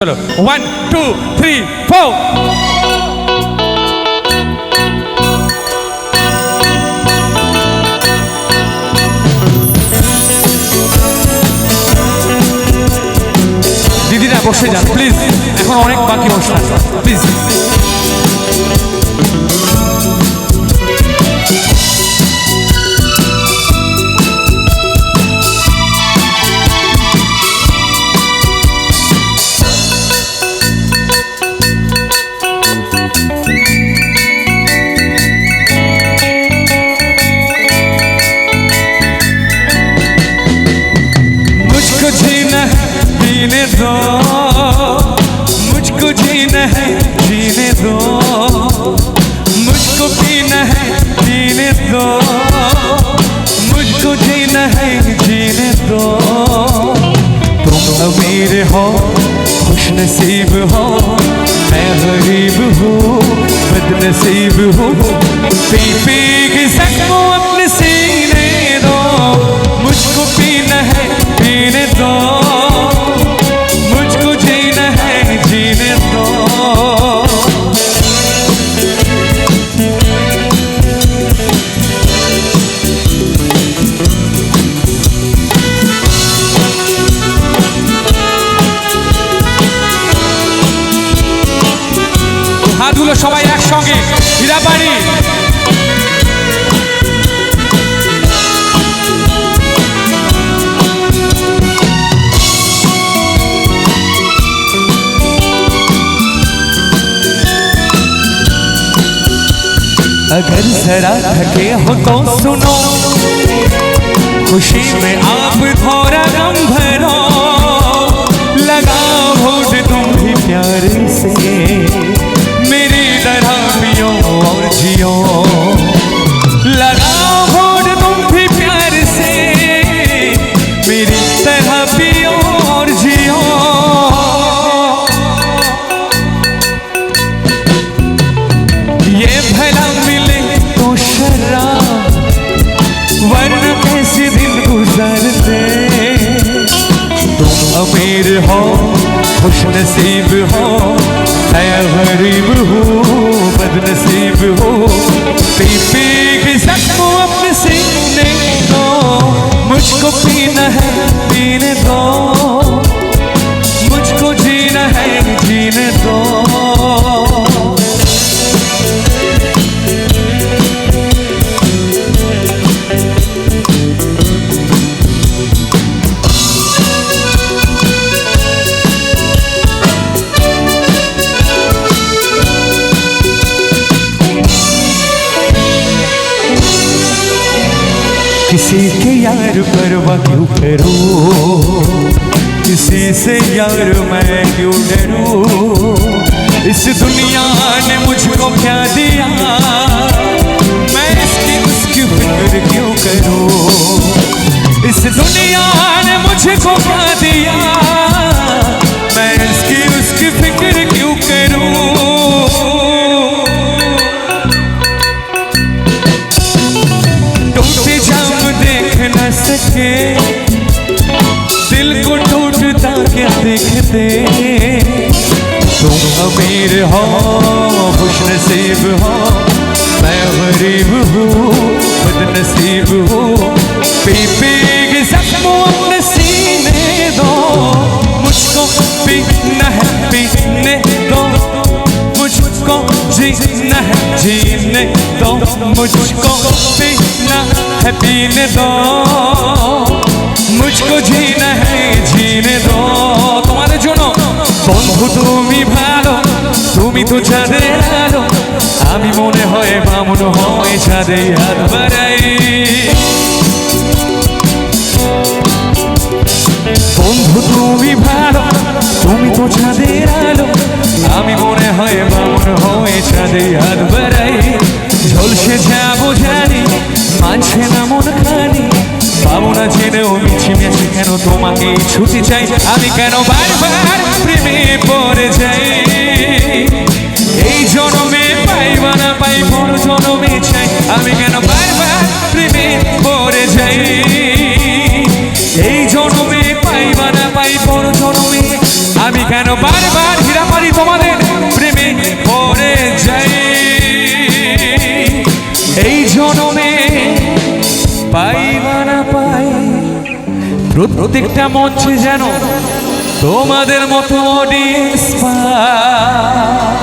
चलो 1 2 3 4 দিদিরা বসে যান প্লিজ, এখন অনেক বাকি অনুষ্ঠান প্লিজ। जीने दो मुझको, जीना है जीने दो मुझको, पीना है जीने दो मुझको, जीना है जीने दो। तुम अमीर हो खुश नसीब हो, मैं गरीब हूँ बदनसीब हूँ। पी पी के सबको अपने सीने दो, मुझको पीना है पीने दो, হাতগুলো সবাই একসঙ্গে হীরাবাড়ি। अगर जरा थके हो तो सुनो, खुशी में आप थोड़ा गम भरो, लगाओ होठ तुम भी प्यार से, मेरी तरह पियो और जियो। लगाओ होठ तुम भी प्यार से, मेरी तरह पियो और जियो। ये भला मिले तो शराब, वरना कैसे दिन गुजरते। तुम अमीर हो खुश नसीब हो, मैं गरीब हूँ बदनसीब हूँ। पी पी के सबको अपने सीने दो, मुझको पीना है पीने दो, मुझको जीना है जीने दो। किसी के यार परवाह क्यों करूं, किसी से यार मैं क्यों डरूं। इस दुनिया ने मुझको क्या दिया, मैं इसकी उसकी फिक्र क्यों करूं। इस दुनिया ने मुझको क्या दिया, मैं इसकी उसकी फिक्र क्यों करूं। न सके दिल को टूटता क्या देखते। तुम अमीर हो खुश नसीब हो, मैं गरीब हूँ बदनसीब हूँ। पी पी के सबको अपने सीने दो, मुझको पीना है पीने दो, मुझको जीना है जीने दो, मुझको पीना है पीने दो, मुझको जीना है जीने दो। তোমাদের জন্য বন্ধু তুমি ভালো, তুমি তো চাঁদের আলো, আমি মনে হয় বামন হয়ে চাঁদে হাত বাড়াই। বন্ধু তুমি ভালো, তুমি তো চাঁদের আলো, আমি মনে হয় বামন হয়ে চাঁদে হাত বাড়াই। ঝলসে যাবো জানি মানছে না মন খানি, পাবো না জেনেও মিছি মিছি কেন তোমাকে ছুটি চাই। আমি কেন বারবার প্রেমে পড়ে যাই, এই জনমে পাইবা না পাই পর জনমে চাই। আমি কেন বারবার প্রেমে পড়ে যাই, এই জনমে পাইবা না পাই পর জনমে। আমি কেন বারবার পাই বা না পাই, প্রত্যেকটা মঞ্চে যেন তোমাদের মতো অডিয়েন্স পাই।